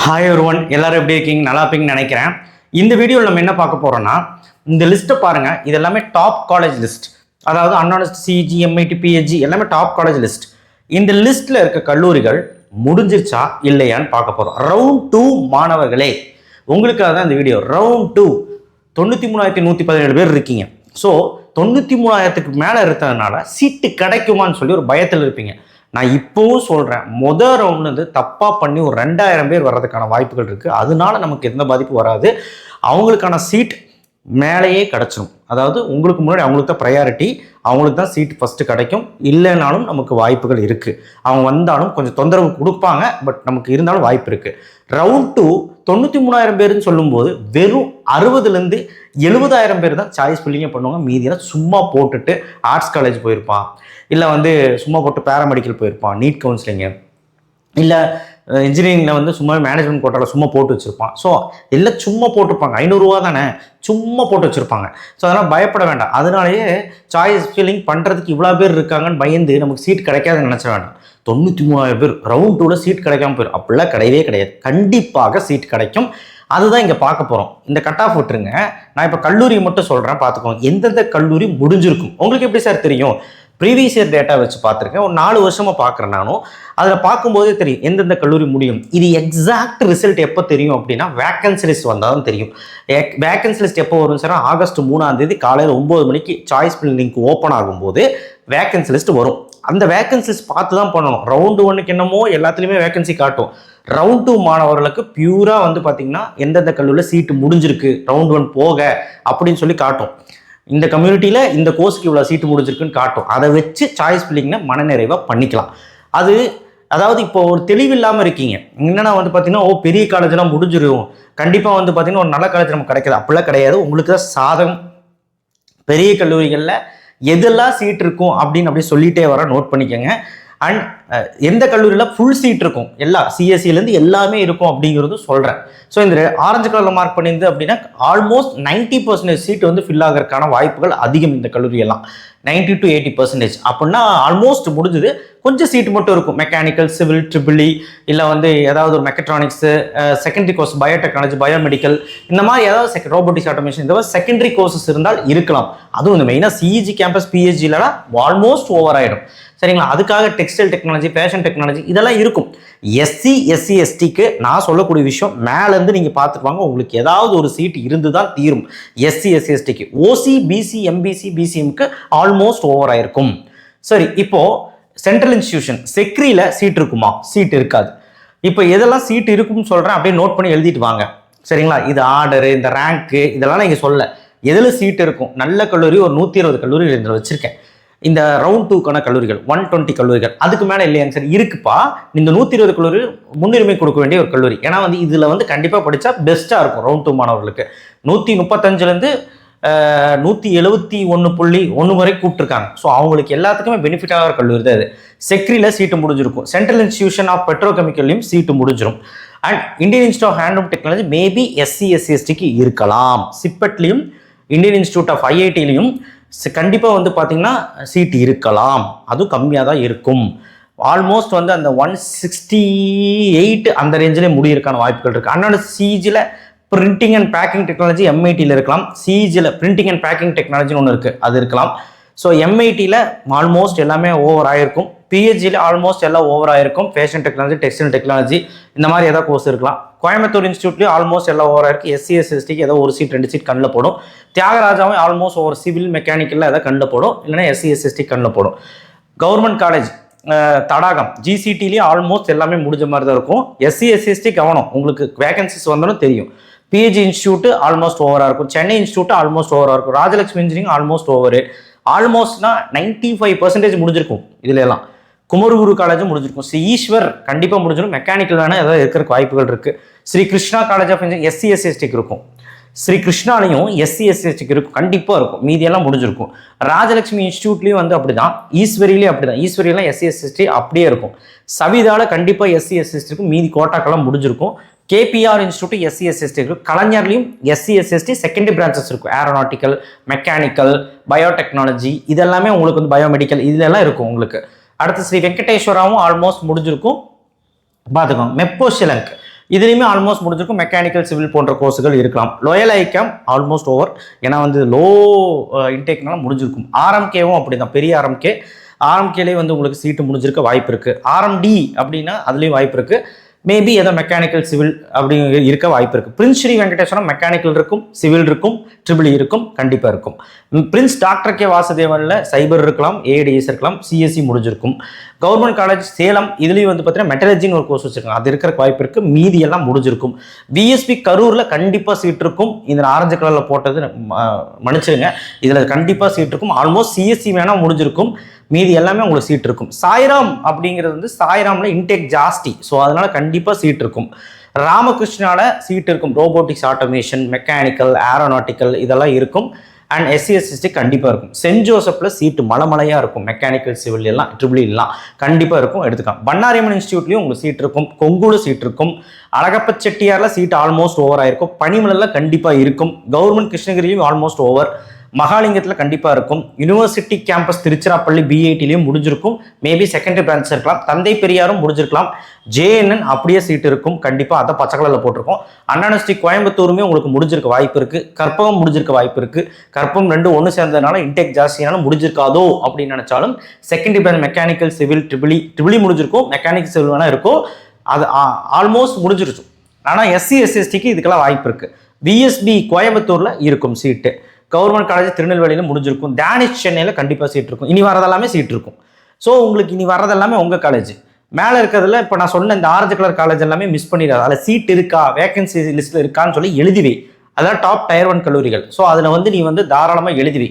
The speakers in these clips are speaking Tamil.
ஹாய் ஒருவன் எல்லாரும் எப்படி இருக்கீங்க? நல்லா இருப்பீங்கன்னு நினைக்கிறேன். இந்த வீடியோவில் நம்ம என்ன பார்க்க போறோம்னா, இந்த லிஸ்ட்டை பாருங்க. இது எல்லாமே டாப் காலேஜ் லிஸ்ட். அதாவது அன்ஆனஸ்ட் சிஜி, எம்ஐடி, பிஹெச்ஜி எல்லாமே டாப் காலேஜ் லிஸ்ட். இந்த லிஸ்ட்ல இருக்க கல்லூரிகள் முடிஞ்சிருச்சா இல்லையான்னு பார்க்க போறோம். ரவுண்ட் 2 மாணவர்களே, உங்களுக்காக தான் இந்த வீடியோ. ரவுண்ட் 2 93,117 பேர் இருக்கீங்க. ஸோ 93,000க்கு மேலே இருக்கிறதுனால சீட்டு கிடைக்குமான்னு சொல்லி ஒரு பயத்தில் இருப்பீங்க. நான் இப்போவும் சொல்கிறேன், மொதல் ரவுண்ட்லேருந்து தப்பாக பண்ணி ஒரு 2,000 பேர் வர்றதுக்கான வாய்ப்புகள் இருக்குது. அதனால நமக்கு எந்த பாதிப்பும் வராது. அவங்களுக்கான சீட் மேலேயே கிடச்சிடும். அதாவது உங்களுக்கு முன்னாடி அவங்களுக்கு தான் ப்ரையாரிட்டி, அவங்களுக்கு தான் சீட் ஃபஸ்ட்டு கிடைக்கும். இல்லைனாலும் நமக்கு வாய்ப்புகள் இருக்குது. அவங்க வந்தாலும் கொஞ்சம் தொந்தரவு கொடுப்பாங்க, பட் நமக்கு இருந்தாலும் வாய்ப்பு இருக்குது. ரவுண்ட் 2 93,000 பேருன்னு சொல்லும்போது வெறும் 60,000லேருந்து 70,000 பேர் தான் சாய்ஸ் ஃபில்லிங்கே பண்ணுவாங்க. மீதியெல்லாம் சும்மா போட்டுட்டு ஆர்ட்ஸ் காலேஜ் போயிருப்பான், இல்லை சும்மா போட்டு பேராமெடிக்கல் போயிருப்பான், நீட் கவுன்சிலிங்கு, இல்லை இன்ஜினியரிங்கில் சும்மா மேனேஜ்மெண்ட் கோட்டாவில் சும்மா போட்டு வச்சுருப்பான். ஸோ எல்லாம் சும்மா போட்டிருப்பாங்க. 500 ரூபா தானே, சும்மா போட்டு வச்சுருப்பாங்க. ஸோ அதனால் பயப்பட வேண்டாம். அதனாலேயே சாய்ஸ் ஃபில்லிங் பண்ணுறதுக்கு இவ்வளோ பேர் இருக்காங்கன்னு பயந்து நமக்கு சீட் கிடைக்காதுன்னு நினச்ச வேண்டாம். 93,000 பேர் ரவுண்ட் 2ல் சீட் கிடைக்காம போயிடும். அப்படிலாம் கிடையவே கிடையாது. கண்டிப்பாக சீட் கிடைக்கும். அதுதான் இங்கே பார்க்க போகிறோம். இந்த கட் ஆஃப் விட்டுருங்க. நான் இப்போ கல்லூரியை மட்டும் சொல்கிறேன், பார்த்துக்கோங்க. எந்தெந்த கல்லூரி முடிஞ்சிருக்கும் உங்களுக்கு எப்படி சார் தெரியும்? ப்ரீவியஸ் இயர் டேட்டா வச்சு பார்த்துருக்கேன். ஒரு 4 வருஷமாக பார்க்குறேன் நானும். அதில் பார்க்கும்போதே தெரியும் எந்தெந்த கல்லூரி முடியும். இது எக்ஸாக்ட் ரிசல்ட் எப்போ தெரியும் அப்படின்னா, வேக்கன்சி லிஸ்ட் வந்தால் தான் தெரியும். வேக்கன்சி லிஸ்ட் எப்போ வரும் சார்? ஆகஸ்ட் 3ஆம் தேதி காலையில் 9 மணிக்கு சாய்ஸ் ஃபில் லிங்க் ஓப்பன் ஆகும்போது வேக்கன்சி லிஸ்ட் வரும். அந்த வேக்கன்சி லிஸ்ட் பார்த்து தான் பண்ணணும். ரவுண்டு 1க்கு என்னமோ எல்லாத்துலேயுமே வேக்கன்சி காட்டும். ரவுண்ட் 2 மாணவர்களுக்கு பியூராக பார்த்தீங்கன்னா எந்தெந்த கல்லூரியில் சீட்டு முடிஞ்சிருக்கு ரவுண்ட் 1 போக அப்படின்னு சொல்லி காட்டும். இந்த கம்யூனிட்டியில் இந்த கோர்ஸுக்கு இவ்வளோ சீட்டு முடிஞ்சிருக்குன்னு காட்டும். அதை வச்சு சாய்ஸ் ஃபில்லிங்கை மனநிறைவாக பண்ணிக்கலாம். அதாவது இப்போ ஒரு தெளிவில்லாமல் இருக்கீங்க. என்னென்னா பார்த்தீங்கன்னா, பெரிய காலேஜெலாம் முடிஞ்சிடும், கண்டிப்பாக பார்த்தீங்கன்னா ஒரு நல்ல காலேஜ் நமக்கு கிடைக்காது. அப்படிலாம் கிடையாது. உங்களுக்கு தான் சாதகம். பெரிய கல்லூரிகளில் எதெல்லாம் சீட் இருக்கும் அப்படின்னு அப்படியே சொல்லிகிட்டே வர நோட் பண்ணிக்கோங்க. அண்ட் எந்த கல்லூரியில் ஃபுல் சீட் இருக்கும், எல்லா சிஎஸ்சிலேருந்து எல்லாமே இருக்கும் அப்படிங்கிறது சொல்கிறேன். ஸோ இந்த ஆரஞ்சு கலரில் மார்க் பண்ணியிருந்து அப்படின்னா ஆல்மோஸ்ட் 90% சீட் ஃபில் ஆகிறதுக்கான வாய்ப்புகள் அதிகம். இந்த கல்லூரியெல்லாம் 90 to 80% அப்படின்னா ஆல்மோஸ்ட் முடிஞ்சது. கொஞ்சம் சீட்டு மட்டும் இருக்கும். மெக்கானிக்கல், சிவில், ட்ரிபிள்இ, இல்லை ஏதாவது ஒரு mechatronics, secondary course, biotechnology, biomedical, இந்த மாதிரி ஏதாவது ரோபோட்டிக்ஸ், ஆட்டோமேஷன், இந்த மாதிரி செகண்டரி கோர்சஸ் இருந்தால் இருக்கலாம். அதுவும் இந்த மெயினாக சிஇஜி கேம்பஸ், பிஹெச்ஜிலாம் ஆல்மோஸ்ட் ஓவர் ஆகிடும். சரிங்களா? அதுக்காக டெக்ஸ்டைல் டெக்னாலஜி, ஃபேஷன் டெக்னாலஜி இதெல்லாம் இருக்கும். எஸ்சி, எஸ்சி, எஸ்டிக்கு நான் சொல்லக்கூடிய விஷயம், மேலேருந்து நீங்கள் பார்த்துக்குவாங்க, உங்களுக்கு ஏதாவது ஒரு சீட் இருந்து தான் தீரும். எஸ்சி, எஸ்சி, எஸ்டிக்கு. ஓசி, பிசி, எம்பிசி, பிசிஎம்க்கு ஆல்மோஸ்ட் ஓவர் ஆயிருக்கும். சரி, இப்போது சென்ட்ரல் இன்ஸ்டிடியூஷன் செக்ரியில் சீட் இருக்குமா? சீட் இருக்காது. இப்போ எதெல்லாம் சீட் இருக்குன்னு சொல்கிறேன், அப்படியே நோட் பண்ணி எழுதிட்டு வாங்க. சரிங்களா? இது ஆர்டரு, இந்த ரேங்க்கு இதெல்லாம் நான் இங்கே சொல்ல. எதில் சீட் இருக்கும்? நல்ல கல்லூரி ஒரு 120 கல்லூரிகள் இதில் வச்சுருக்கேன். இந்த ரவுண்ட் 2க்கான கல்லூரிகள் 120 கல்லூரிகள். அதுக்கு மேலே இல்லையாங்க சார்? இருக்குப்பா. இந்த 120 கல்லூரி முன்னுரிமை கொடுக்க வேண்டிய ஒரு கல்லூரி. ஏன்னா இதில் கண்டிப்பாக படித்தா பெஸ்ட்டாக இருக்கும் ரவுண்ட் 2 மாணவர்களுக்கு. 135லேருந்து 171.1 வரை கூப்பிட்டுருக்காங்க. ஸோ அவங்களுக்கு எல்லாத்துக்குமே பெனிஃபிட் ஆகிற கல்லூரி தான் இது. செக்ரியில் சீட்டு முடிஞ்சிருக்கும். சென்ட்ரல் இன்ஸ்டிடியூஷன் ஆஃப் பெட்ரோகெமிக்கல்லையும் சீட்டு முடிஞ்சிடும். And Indian institute of handloom technology maybe SC, SC, எஸ்டிக்கு இருக்கலாம். சிப்பெட்லையும் இந்தியன் இன்ஸ்டியூட் ஆஃப் ஐஐடிலையும் கண்டிப்பாக பார்த்தீங்கன்னா சீட் இருக்கலாம். அதுவும் கம்மியாக தான் இருக்கும். ஆல்மோஸ்ட் அந்த 168 அந்த ரேஞ்சிலே முடியிருக்கான வாய்ப்புகள் இருக்குது. அண்ணா சிஜியில் பிரிண்டிங் அண்ட் பேக்கிங் டெக்னாலஜி எம்ஐடியில் இருக்கலாம். சிஜியில் பிரிண்டிங் அண்ட் பேக்கிங் டெக்னாலஜின்னு ஒன்று இருக்குது, அது இருக்கலாம். ஸோ எம்ஐடியில் ஆல்மோஸ்ட் எல்லாமே ஓவர் ஆகிருக்கும். பிஹெச்ஜியில் ஆல்மோஸ்ட் எல்லாம் ஓவர் ஆகிருக்கும். ஃபேஷன் டெக்னாலஜி, டெக்ஸ்டைல் டெக்னாலஜி இந்த மாதிரி ஏதாவது கோர்ஸ் இருக்கலாம். கோயம்புத்தூர் இன்ஸ்டியூட்லேயும் ஆல்மோஸ்ட் எல்லாம் ஓவர் ஆயிருக்கு. எஸ்சி, எஸ்சிக்கு ஏதோ ஒரு சீட் 2 சீட் கண்ணில் போடும். தியாகராஜாவும் ஆல்மோஸ்ட் ஓவர் சிவில், மெக்கானிக்கலில் ஏதாவது கண்ணில் போடும். இல்லைனா எஸ்சி, எஸ்சி கண்ணில் போடும். கவர்மெண்ட் காலேஜ் தடாகம் ஜிசிடிலேயும் ஆல்மோஸ்ட் எல்லாமே முடிஞ்ச மாதிரி தான் இருக்கும். எஸ்சி, எஸ்சி கவனம், உங்களுக்கு வேகன்சிஸ் வந்தாலும் தெரியும். பிஹெச்சி இன்ஸ்டியூட் ஆல்மோஸ்ட் ஓவராக இருக்கும். சென்னை இன்ஸ்டியூட் ஆல்மோஸ்ட் ஓவராக இருக்கும். Rajalakshmi engineering almost over. ஆல்மோஸ்ட்னா 95% முடிஞ்சிருக்கும். இதுல எல்லாம் குமரகுரு காலேஜும் முடிஞ்சிருக்கும். ஸ்ரீ ஈஸ்வர் கண்டிப்பாக முடிஞ்சிடும். மெக்கானிக்கல் வேணால் ஏதாவது இருக்கிறதுக்கு வாய்ப்புகள் இருக்குது. Shri Krishna college of engineering SC, SC, எஸ்டிக்கு இருக்கும். ஸ்ரீ கிருஷ்ணாலையும் எஸ்சி, எஸ்சி, எஸ்டிக்கு இருக்கும். கண்டிப்பாக இருக்கும். மீதியெல்லாம் முடிஞ்சிருக்கும். ராஜலட்சுமி இன்ஸ்டியூட்லேயும் அப்படி தான். ஈஸ்வரியிலையும் அப்படி தான். ஈஸ்வரியெல்லாம் எஸ்சி, எஸ்சி, எஸ்டி அப்படியே இருக்கும். சவிதாவில் கண்டிப்பாக எஸ்சி, எஸ்சி, எஸ்டி இருக்கும். மீதி கோட்டாக்கெல்லாம் முடிஞ்சிருக்கும். KPR institute SC, SC, ST இருக்கும். கலைஞர்லையும் SC, SC, ST secondary branches இருக்கும். ஏரோநாட்டிக்கல், மெக்கானிக்கல், பயோடெக்னாலஜி இதெல்லாமே உங்களுக்கு பயோமெடிக்கல் இதெல்லாம் இருக்கும் உங்களுக்கு. அடுத்து ஸ்ரீ வெங்கடேஸ்வராவும் ஆல்மோஸ்ட் முடிஞ்சிருக்கும். பார்த்துக்கோங்க. மெப்போ ஷிலங்க் இதுலேயுமே ஆல்மோஸ்ட் முடிஞ்சிருக்கும். மெக்கானிக்கல் சிவில் போன்ற கோர்ஸுகள் இருக்கலாம். லோயல் ஐகாம் ஆல்மோஸ்ட் ஓவர், ஏன்னா வந்து லோ இன்டேக்னால முடிஞ்சிருக்கும். ஆர்எம்கேவும் அப்படி தான், பெரிய ஆர்எம்கேலேயே வந்து உங்களுக்கு சீட்டு முடிஞ்சிருக்க வாய்ப்பு இருக்குது. ஆர்எம்டி அப்படின்னா அதுலேயும் வாய்ப்பு இருக்குது. மேபி ஏதோ மெக்கானிக்கல் சிவில் அப்படி இருக்க வாய்ப்பு இருக்குது. பிரின்ஸ் ஸ்ரீ வெங்கடேஸ்வரம் மெக்கானிக்கல் இருக்கும், சிவில் இருக்கும், ட்ரிபிள் இருக்கும், கண்டிப்பாக இருக்கும். பிரின்ஸ் டாக்டர் கே வாசுதேவனில் சைபர் இருக்கலாம், ஏடிஎஸ் இருக்கலாம், சிஎஸ்சி முடிஞ்சிருக்கும். கவர்மெண்ட் காலேஜ் சேலம் இதுலேயும் வந்து பார்த்தீங்கன்னா மெட்டலர்ஜின்னு ஒரு கோர்ஸ் வச்சிருக்காங்க, அது இருக்கிற வாய்ப்பு இருக்குது. மீதி எல்லாம் முடிஞ்சிருக்கும். விஎஸ்பி கரூரில் கண்டிப்பாக சீட் இருக்கும். இதில் ஆரஞ்சு கலரில் போட்டது மன்னிச்சிருங்க, இதில் கண்டிப்பாக சீட் இருக்கும். ஆல்மோஸ்ட் சிஎஸ்சி வேணால் முடிஞ்சிருக்கும், மீதி எல்லாமே உங்களுக்கு சீட் இருக்கும். சாய்ராம் அப்படிங்கிறது வந்து சாய்ராமில் இன்டேக் ஜாஸ்தி, ஸோ அதனால் கண்டிப்பாக சீட் இருக்கும். ராமகிருஷ்ணால சீட் இருக்கும். ரோபோட்டிக்ஸ், ஆட்டோமேஷன், மெக்கானிக்கல், ஏரோநாட்டிக்கல் இதெல்லாம் இருக்கும். அண்ட் எஸ்சி கண்டிப்பாக இருக்கும். சென்ட் ஜோசப்பில் சீட்டு மலைமலையாக இருக்கும். மெக்கானிக்கல், சிவில் எல்லாம், ட்ரிபிள் எல்லாம் கண்டிப்பாக இருக்கும், எடுத்துக்கலாம். பண்ணாரியம்மன் இன்ஸ்டியூட்லேயும் உங்களுக்கு சீட் இருக்கும். கொங்குல சீட் இருக்கும். அழகப்ப செட்டியாரில் சீட் ஆல்மோஸ்ட் ஓவர் ஆயிருக்கும். பனிமலையில் கண்டிப்பாக இருக்கும். கவர்மெண்ட் கிருஷ்ணகிரியும் ஆல்மோஸ்ட் ஓவர். மகாலிங்கத்தில் கண்டிப்பாக இருக்கும். யூனிவர்சிட்டி கேம்பஸ் திருச்சிராப்பள்ளி பிஐடிலையும் முடிஞ்சிருக்கும். மேபி செகண்டரி பிரான்ச் இருக்கலாம். தந்தை பெரியாரும் முடிஞ்சிருக்கலாம். ஜேஎன்என் அப்படியே சீட் இருக்கும் கண்டிப்பாக, அதை பச்சை கலரில் போட்டிருக்கோம். அண்ணா யூனிவர்சிட்டி கோயம்புத்தூருமே உங்களுக்கு முடிஞ்சிருக்க வாய்ப்பு இருக்குது. கற்பகம் முடிஞ்சிருக்க வாய்ப்பு இருக்குது. கற்பகம் ரெண்டு ஒன்று சேர்ந்ததுனால இன்டேக் ஜாஸ்தியானாலும் முடிஞ்சிருக்காதோ அப்படின்னு நினச்சாலும் secondary branch mechanical, civil, triple E முடிஞ்சிருக்கும். மெக்கானிக்கல் சிவில் வேணால் இருக்கும். அது ஆல்மோஸ்ட் முடிஞ்சிருச்சு. ஆனால் எஸ்சி எஸ்சிஎஸ்டிக்கு இதுக்கெல்லாம் வாய்ப்பு இருக்குது. விஎஸ்பி கோயம்புத்தூரில் இருக்கும் சீட்டு. கவர்மெண்ட் காலேஜ் திருநெல்வேலியில் முடிஞ்சிருக்கும். டேனிஷ் சென்னையில் கண்டிப்பாக சீட் இருக்கும். இனி வரதெல்லாமே சீட் இருக்கும். ஸோ உங்களுக்கு இனி வரதெல்லாமே உங்கள் காலேஜ். மேலே இருக்கிறதுல இப்போ நான் சொன்ன இந்த ஆரஞ்சு கலர் காலேஜ் எல்லாமே மிஸ் பண்ணிடாது. அதில் சீட் இருக்கா, வேகன்சி லிஸ்ட்டில் இருக்கான்னு சொல்லி எழுதிவை. அதெல்லாம் டாப் டயர் 1 கல்லூரிகள். ஸோ அதில் வந்து நீ வந்து தாராளமாக எழுதிவை,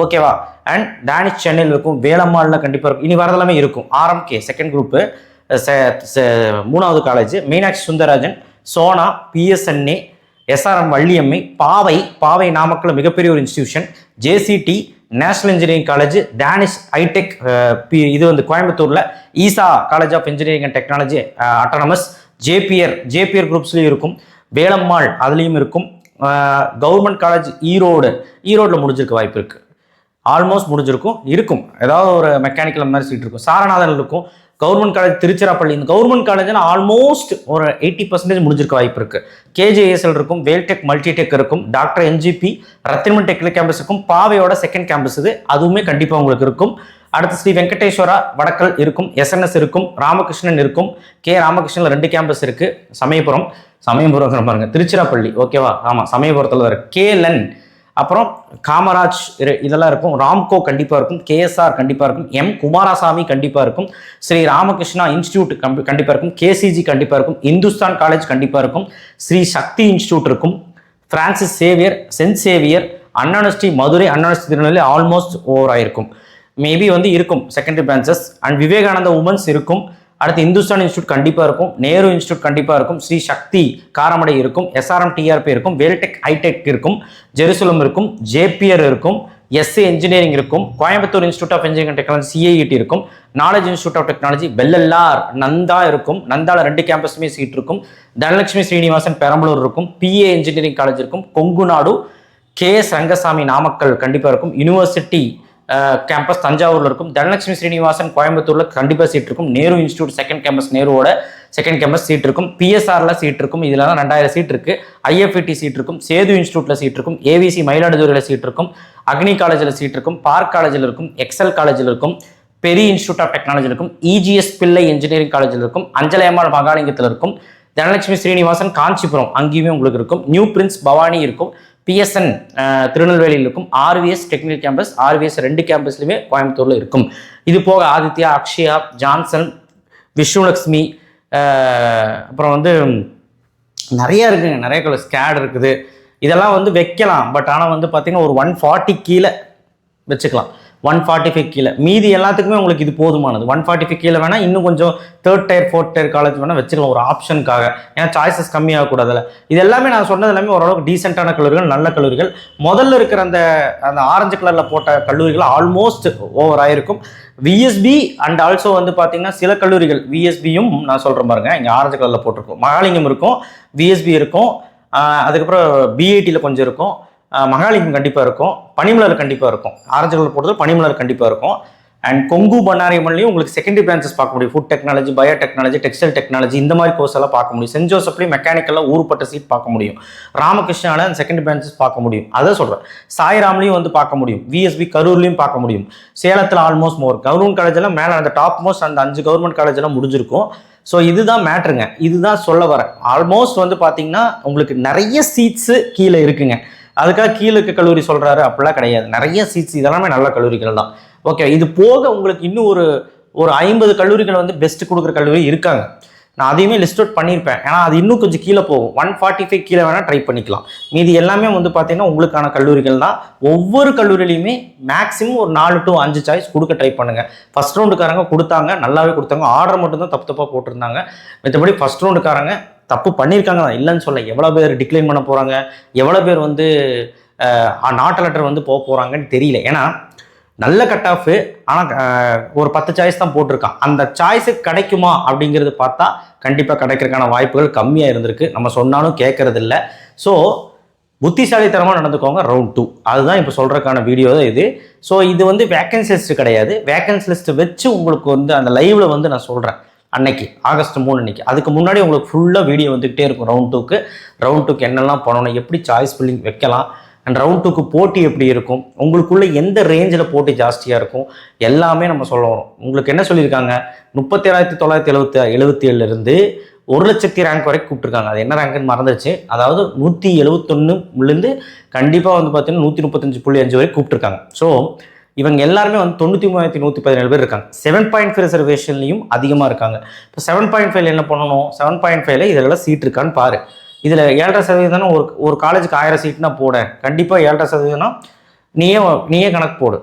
ஓகேவா? அண்ட் டேனிஷ் சென்னையில் இருக்கும். வேலம்மாளில் கண்டிப்பாக இருக்கும். இனி வரதெல்லாமே இருக்கும். ஆர்எம்கே செகண்ட் குரூப்பு, 3வது college, Meenakshi Sundararajan, Sona, PSNA, SRM Valliammai, Pavai Namakkal மிகப்பெரிய ஒரு institution, JCT, national engineering college, Dhanish hitech, இது வந்து கோயம்புத்தூரில் Easa college of engineering and technology autonomous, JPR குரூப்ஸ்லையும் இருக்கும். வேலம்மாள் அதுலேயும் இருக்கும். கவர்மெண்ட் காலேஜ் ஈரோடில் முடிஞ்சிருக்க வாய்ப்பு இருக்குது. ஆல்மோஸ்ட் முடிஞ்சிருக்கும், இருக்கும். ஏதாவது ஒரு மெக்கானிக்கல் மாதிரி சீட் இருக்கும். சாரநாதன் இருக்கும். கவர்மெண்ட் காலேஜ் திருச்சிராப்பள்ளி, இந்த கவர்மெண்ட் காலேஜில் ஆல்மோஸ்ட் ஒரு 80% முடிஞ்சிருக்க வாய்ப்பு இருக்குது. கேஜேஎஸ்எல் இருக்கும். வேல்டெக் மல்டிடெக் இருக்கும். டாக்டர் என்ஜிபி, ரத்தினமன் டெக்னிக்கல் கேம்பஸ் இருக்கும். பாவையோட செகண்ட் கேம்பஸ் இது, அதுவுமே கண்டிப்பாக உங்களுக்கு இருக்கும். அடுத்து ஸ்ரீ வெங்கடேஸ்வரா வடக்கல் இருக்கும். எஸ்என்எஸ் இருக்கும். ராமகிருஷ்ணன் இருக்கும். ராமகிருஷ்ணனில் 2 கேம்பஸ் இருக்குது. சமயபுரம் பாருங்க, திருச்சிராப்பள்ளி, ஓகேவா? ஆமாம், சமயபுரத்தில் இருக்கு. கேஎல்என், அப்புறம் காமராஜ் இதெல்லாம் இருக்கும். ராம்கோ கண்டிப்பாக இருக்கும். கேஎஸ்ஆர் கண்டிப்பாக இருக்கும். எம் குமாரசாமி கண்டிப்பாக இருக்கும். ஸ்ரீ ராமகிருஷ்ணா இன்ஸ்டியூட் கண்டிப்பாக இருக்கும். கேசிஜி கண்டிப்பாக இருக்கும். இந்துஸ்தான் காலேஜ் கண்டிப்பாக இருக்கும். ஸ்ரீ சக்தி இன்ஸ்டியூட் இருக்கும். பிரான்சிஸ் சேவியர், சென்ட் சேவியர், அண்ணா யூனிவர்சிட்டி மதுரை, அண்ணா யூனிவர்சிட்டி திருநெல்வேலி ஆல்மோஸ்ட் ஓவர் ஆயிருக்கும். மேபி வந்து இருக்கும் secondary branches. And Vivekananda women's இருக்கும். அடுத்து இந்துஸ்தான் இன்ஸ்டியூட் கண்டிப்பாக இருக்கும். நேரு இன்ஸ்டியூட் கண்டிப்பாக இருக்கும். ஸ்ரீ சக்தி காரமடை இருக்கும். எஸ்ஆர்எம் டிஆர்பி இருக்கும். வேல்டெக் ஹைடெக் இருக்கும். ஜெருசலம் இருக்கும். ஜேபிஆர் இருக்கும். எஸ்ஏ இன்ஜினியரிங் இருக்கும். Coimbatore institute of engineering technology CIET இருக்கும். Knowledge institute of technology Vellalar Nandha இருக்கும். நந்தாவில் 2 கேம்பஸ்மே சீட் இருக்கும். தனலட்சுமி ஸ்ரீனிவாசன் பெரம்பலூர் இருக்கும். பிஏ இன்ஜினியரிங் காலேஜ் இருக்கும். கொங்குநாடு, கேஎஸ் ரங்கசாமி நாமக்கல் கண்டிப்பாக இருக்கும். யூனிவர்சிட்டி கேம்பஸ் தஞ்சாவூரில் இருக்கும். தனலட்சுமி ஸ்ரீனிவாசன் கோயம்புத்தூரில் கண்டிப்பாக சீட் இருக்கும். நேரு இன்ஸ்டியூட் செகண்ட் கேம்பஸ், நேருவோட செகண்ட் கேம்பஸ் சீட் இருக்கும். பிஎஸ்ஆரில் சீட் இருக்கும். இதில் தான் 2000 சீட் இருக்குது. ஐஎஃப்ஐடி சீட் இருக்கும். சேது இன்ஸ்டியூட்டில் சீட் இருக்கும். ஏவிசி மயிலாடுதுறையில் சீட் இருக்கும். அக்னி காலேஜில் சீட் இருக்கும். பார்க் காலேஜில் இருக்கும். எக்ஸல் காலேஜில் இருக்கும். பெரிய இன்ஸ்டியூட் ஆஃப் டெக்னாலஜி இருக்கும். இஜிஎஸ் பிள்ளை இன்ஜினியரிங் காலேஜில் இருக்கும். அஞ்சலையம்மாள் மகாலிங்கத்தில் இருக்கும். தனலட்சுமி ஸ்ரீனிவாசன் காஞ்சிபுரம் அங்கேயுமே உங்களுக்கு இருக்கும். நியூ பிரின்ஸ் பவானி இருக்கும். பிஎஸ்என் திருநெல்வேலியில் இருக்கும். ஆர்விஎஸ் டெக்னிக்கல் கேம்பஸ், ஆர்விஎஸ் 2 கேம்பஸ்லையுமே கோயம்புத்தூரில் இருக்கும். இது போக ஆதித்யா, அக்ஷயா, ஜான்சன், விஷ்ணுலக்ஷ்மி, அப்புறம் வந்து நிறைய இருக்குங்க. நிறைய ஸ்கேட் இருக்குது. இதெல்லாம் வந்து வைக்கலாம். பட் ஆனால் வந்து பார்த்தீங்கன்னா ஒரு 140 கீழே வச்சுக்கலாம். 145 கீழே. மீதி எல்லாத்துக்குமே உங்களுக்கு இது போதுமானது. 145 கீழே வேணால் இன்னும் கொஞ்சம் 3rd tier 4th tier college வேணால் வச்சுக்கலாம் ஒரு ஆப்ஷனுக்காக. ஏன்னா சாய்ஸஸ் கம்மியாகக்கூடாதுல. இது எல்லாமே நான் சொன்னது எல்லாமே ஓரளவுக்கு டீசென்டான கல்லூரிகள், நல்ல கல்லூரிகள். முதல்ல இருக்கிற அந்த ஆரஞ்சு கலரில் போட்ட கல்லூரிகள் ஆல்மோஸ்ட் ஓவர் ஆயிருக்கும். விஎஸ்பி அண்ட் ஆல்சோ வந்து பார்த்தீங்கன்னா சில கல்லூரிகள் விஎஸ்பியும் நான் சொல்கிறேன் பாருங்க, இங்கே ஆரஞ்சு கலரில் போட்டிருக்கோம். மகாலிங்கம் இருக்கும், விஎஸ்பி இருக்கும், அதுக்கப்புறம் பிஐடியில் கொஞ்சம் இருக்கும், மகாலிங்கம் கண்டிப்பாக இருக்கும், பனிமலர் கண்டிப்பாக இருக்கும். ஆரஞ்சு கலர் போட்டது பனிமலர் கண்டிப்பாக இருக்கும். அண்ட் கொங்கு பண்ணாரியம்மன்லையும் உங்களுக்கு செகண்டரி பிரான்ச்சஸ் பார்க்க முடியும். Food technology, bio technology, textile technology இந்த மாதிரி கோர்ஸ் எல்லாம் பார்க்க முடியும். சென்ட் ஜோசப்லையும் மெக்கானிக்கலில் ஊருப்பட்ட சீட் பார்க்க முடியும். ராமகிருஷ்ணாவில் அந்த செகண்டரி பிரான்ச்சஸ் பார்க்க முடியும். அதை சொல்கிறேன். சாய்ராம்லையும் வந்து பார்க்க முடியும். விஎஸ்பி கரூர்லையும் பார்க்க முடியும். சேலத்தில் ஆல்மோஸ்ட் கவர்மெண்ட் காலேஜெல்லாம் மேலே அந்த டாப் மோஸ்ட் அந்த 5 கவர்மெண்ட் காலேஜெல்லாம் முடிஞ்சிருக்கும். ஸோ இதுதான் மேட்ருங்க. இதுதான் சொல்ல வரேன். ஆல்மோஸ்ட் வந்து பார்த்தீங்கன்னா உங்களுக்கு நிறைய சீட்ஸு கீழே இருக்குங்க. அதுக்காக கீழே இருக்க கல்லூரி சொல்கிறாரு அப்படிலாம் கிடையாது. நிறைய சீட்ஸ் இதெல்லாமே நல்ல கல்லூரிகள் தான். ஓகே, இது போக உங்களுக்கு இன்னும் ஒரு 50 கல்லூரிகள் வந்து பெஸ்ட் கொடுக்குற கல்லூரி இருக்காங்க. நான் அதையுமே லிஸ்ட் அவுட் பண்ணியிருப்பேன். ஏன்னா அது இன்னும் கொஞ்சம் கீழே போகும். 145 கீழே வேணால் ட்ரை பண்ணிக்கலாம். மீதி எல்லாமே வந்து பார்த்தீங்கன்னா உங்களுக்கான கல்லூரிகள் தான். ஒவ்வொரு கல்லூரியிலையுமே மேக்ஸிமம் ஒரு 4 to 5 சாய்ஸ் கொடுக்க ட்ரை பண்ணுங்கள். ஃபஸ்ட் ரவுண்டுக்காரங்க கொடுத்தாங்க, நல்லாவே கொடுத்தாங்க. ஆர்டர் மட்டும்தான் தப்பாக போட்டிருந்தாங்க. மற்றபடி ஃபஸ்ட் ரவுண்டுக்காரங்க தப்பு பண்ணியிருக்காங்க தான், இல்லைன்னு சொல்ல. எவ்வளோ பேர் டிக்ளைன் பண்ண போகிறாங்க, எவ்வளோ பேர் வந்து நாட் லெட்டர் வந்து போகிறாங்கன்னு தெரியல. ஏன்னா நல்ல கட் ஆஃபு, ஆனால் ஒரு 10 சாய்ஸ் தான் போட்டிருக்கான். அந்த சாய்ஸு கிடைக்குமா அப்படிங்கிறது பார்த்தா கண்டிப்பாக கிடைக்கிறதுக்கான வாய்ப்புகள் கம்மியாக இருந்திருக்கு. நம்ம சொன்னாலும் கேட்கறது இல்லை. ஸோ புத்திசாலித்தனமாக நடந்துக்கோங்க. ரவுண்ட் 2 அதுதான் இப்போ சொல்கிறதுக்கான வீடியோ தான் இது. ஸோ இது வந்து வேக்கன்சி லிஸ்ட்டு கிடையாது. வேக்கன்சி லிஸ்ட்டு வச்சு உங்களுக்கு வந்து அந்த லைவில் வந்து நான் சொல்கிறேன். அன்னைக்கு ஆகஸ்ட் 3 அன்னைக்கு. அதுக்கு முன்னாடி உங்களுக்கு ஃபுல்லாக வீடியோ வந்துக்கிட்டே இருக்கும். ரவுண்ட் டூக்கு என்னெல்லாம் பண்ணணும், எப்படி சாய்ஸ் ஃபில்லிங் வைக்கலாம், அண்ட் ரவுண்ட் 2க்கு போட்டி எப்படி இருக்கும், உங்களுக்குள்ளே எந்த ரேஞ்சில் போட்டி ஜாஸ்தியாக இருக்கும், எல்லாமே நம்ம சொல்ல வரோம். உங்களுக்கு என்ன சொல்லியிருக்காங்க, 37,977 1,00,000 ரேங்க் வரைக்கும் கூப்பிட்டுருக்காங்க. அது என்ன ரேங்க்னு மறந்துச்சு. அதாவது 171 கண்டிப்பாக வந்து பார்த்தீங்கன்னா 135.5 வரைக்கும் கூப்பிட்டுருக்காங்க. ஸோ இவங்க எல்லாருமே வந்து 93,117 பேர் இருக்காங்க. 7.5 ரிசர்வேஷன்லையும் அதிகமாக இருக்காங்க. இப்போ 7.5 என்ன பண்ணணும், 7.5 இதெல்லாம் சீட் இருக்கான்னு பாரு. இதில் 7.5% ஒரு காலேஜுக்கு 1000 சீட்னா போட, கண்டிப்பாக 7.5% நீயே கணக்கு போடு.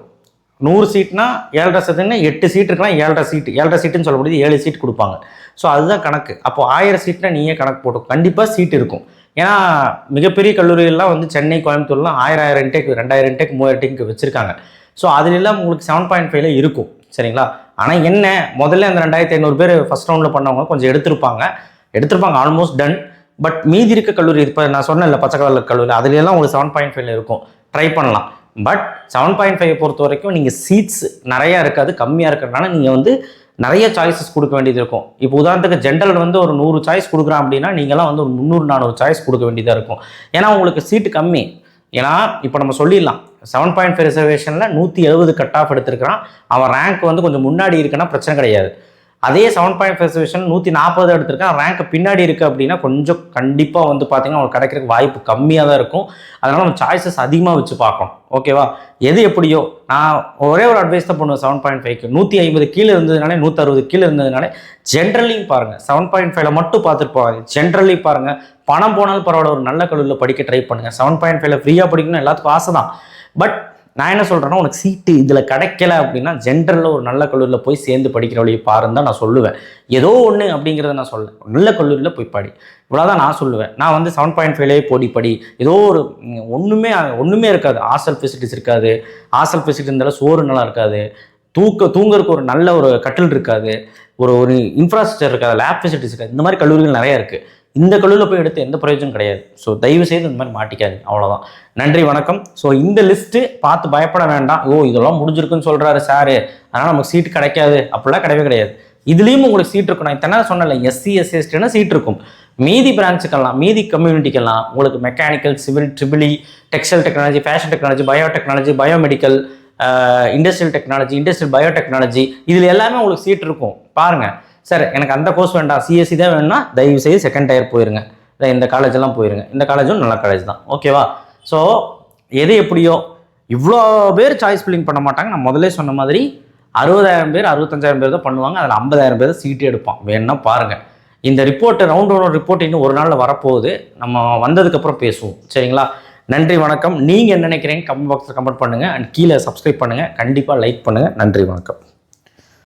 100 சீட்னா 7.5% 8 சீட் இருக்கலாம். 7.5 சீட்டுன்னு சொல்ல முடியாது, 7 சீட் கொடுப்பாங்க. ஸோ அதுதான் கணக்கு. அப்போ 1000 சீட்னா நீயே கணக்கு போடும். கண்டிப்பாக சீட் இருக்கும். ஏன்னா மிகப்பெரிய கல்லூரிகள்லாம் வந்து சென்னை, கோயம்புத்தூர்லாம் 1000 இன்டேக், 2000 இன்டேக், 3000 இன்டேக் வச்சுருக்காங்க. ஸோ அதுலெல்லாம் உங்களுக்கு 7.5 இருக்கும். சரிங்களா? ஆனால் என்ன, முதல்ல அந்த 2500 பேர் ஃபஸ்ட் ரவுண்டில் பண்ணவங்க கொஞ்சம் எடுத்திருப்பாங்க ஆல்மோஸ்ட் டன். பட் மீதி இருக்க கல்லூரி, இப்போ நான் சொன்னேன்ல பச்சை கலர் கல்லூரி, அதுலெல்லாம் உங்களுக்கு 7.5 இருக்கும். ட்ரை பண்ணலாம். பட் 7.5 பொறுத்த வரைக்கும் நீங்கள் சீட்ஸ் நிறையா இருக்காது, கம்மியாக இருக்கிறதுனால நீங்கள் வந்து நிறைய சாய்ஸஸ் கொடுக்க வேண்டியது இருக்கும். இப்போ உதாரணத்துக்கு ஜென்ரல் வந்து ஒரு 100 சாய்ஸ் கொடுக்குறான் அப்படின்னா நீங்களாம் வந்து ஒரு 300-400 சாய்ஸ் கொடுக்க வேண்டியதாக இருக்கும். ஏன்னா உங்களுக்கு சீட்டு கம்மி. ஏன்னா இப்போ நம்ம சொல்லிடலாம் 7.5 ரிசர்வேஷனில் 170 கட் ஆஃப் எடுத்திருக்கிறான். அவன் ரேங்க் வந்து கொஞ்சம் முன்னாடி இருக்குன்னா பிரச்சனை கிடையாது. அதே 7.5 ரிசர்வேஷன் 140 எடுத்திருக்கான், ரேங்க் பின்னாடி இருக்குது அப்படின்னா கொஞ்சம் கண்டிப்பாக வந்து பார்த்தீங்கன்னா அவங்களுக்கு கிடைக்கிறதுக்கு வாய்ப்பு கம்மியாக தான் இருக்கும். அதனால் நம்ம சாய்ஸஸ் அதிகமாக வச்சு பார்க்கணும். ஓகேவா? எது எப்படியோ நான் ஒரே ஒரு அட்வைஸ் தான் பண்ணுவேன். 7.5க்கு 150 கீழே இருந்ததுனாலே, 160 கீழே இருந்ததுனாலே ஜென்ரலையும் பாருங்கள். 7.5 மட்டும் பார்த்துட்டு போகாது, ஜென்ரலையும் பாருங்கள். பணம் போனாலும் பரவாயில்ல, ஒரு நல்ல கல்லூரியில் படிக்க ட்ரை பண்ணுங்கள். 7.5 ஃப்ரீயாக படிக்கணும் எல்லாத்துக்கும் ஆசை தான். பட் நான் என்ன சொல்கிறேன்னா, உனக்கு சீட்டு இதில் கிடைக்கல அப்படின்னா ஜென்ரலில் ஒரு நல்ல கல்லூரியில் போய் சேர்ந்து படிக்கிற வழியை பாருன்னு தான் நான் சொல்லுவேன். ஏதோ ஒன்று அப்படிங்கிறத நான் சொல்ல, நல்ல கல்லூரியில் போய் படி, இவ்வளோதான் நான் சொல்லுவேன். நான் வந்து 7.5 படி ஏதோ ஒரு ஒன்றுமே இருக்காது. ஹாஸ்டல் ஃபெசிலிட்டிஸ் இருக்காது. ஹாஸ்டல் ஃபெசிலிட்டி இருந்தாலும் சோறு நல்லா இருக்காது. தூங்கறதுக்கு ஒரு நல்ல ஒரு கட்டில் இருக்காது. ஒரு இன்ஃப்ராஸ்ட்ரக்சர் இருக்காது. லேப் ஃபெசிலிட்டிஸ் இருக்காது. இந்த மாதிரி கல்லூரிகள் நிறையா இருக்குது. இந்த கல்லூரியில் போய் எடுத்து எந்த பிரயோஜனம் கிடையாது. ஸோ தயவு செய்து இந்த மாதிரி மாட்டிக்காது. அவ்வளோதான். நன்றி, வணக்கம். ஸோ இந்த லிஸ்ட்டு பார்த்து பயப்பட வேண்டாம். இதெல்லாம் முடிஞ்சிருக்குன்னு சொல்கிறாரு சாரு, அதனால் நமக்கு சீட் கிடைக்காது அப்படிலாம் கிடையாது. இதுலேயும் உங்களுக்கு சீட் இருக்கும். நான் இத்தனை சொன்னல, எஸ்சி எஸ்சினா சீட் இருக்கும். மீதி பிரான்ச்சுக்கெல்லாம், மீதி கம்யூனிட்டிக்கெல்லாம் உங்களுக்கு mechanical, civil, triple E, textile technology, fashion technology, biotechnology, biomedical, industrial technology, industrial biotechnology, இதில் எல்லாமே உங்களுக்கு சீட் இருக்கும். பாருங்கள் சார், எனக்கு அந்த கோர்ஸ் வேண்டாம், சிஎஸ்சி தான் வேணும்னா தயவு செய்து செகண்ட் டயர் போயிருங்க. இந்த காலேஜெல்லாம் போயிருங்க. இந்த காலேஜும் நல்ல காலேஜ் தான். ஓகேவா? ஸோ எது எப்படியோ இவ்வளோ பேர் சாய்ஸ் ஃபில்லிங் பண்ண மாட்டாங்க. நான் முதல்ல சொன்ன மாதிரி 60,000 பேர் 65,000 பேர் தான் பண்ணுவாங்க. அதில் 50,000 பேர் சீட்டு எடுப்பான். வேணும்னா பாருங்கள். இந்த ரிப்போர்ட்டு ரவுண்ட் 1 ரிப்போர்ட் இன்னும் ஒரு நாளில் வரப்போகுது. நம்ம வந்ததுக்கப்புறம் பேசுவோம். சரிங்களா? நன்றி, வணக்கம். நீங்கள் என்ன நினைக்கிறீங்க கமெண்ட் பாக்ஸில் கமெண்ட் பண்ணுங்கள். அண்ட் கீழே சப்ஸ்கிரைப் பண்ணுங்கள். கண்டிப்பாக லைக் பண்ணுங்கள். நன்றி, வணக்கம்.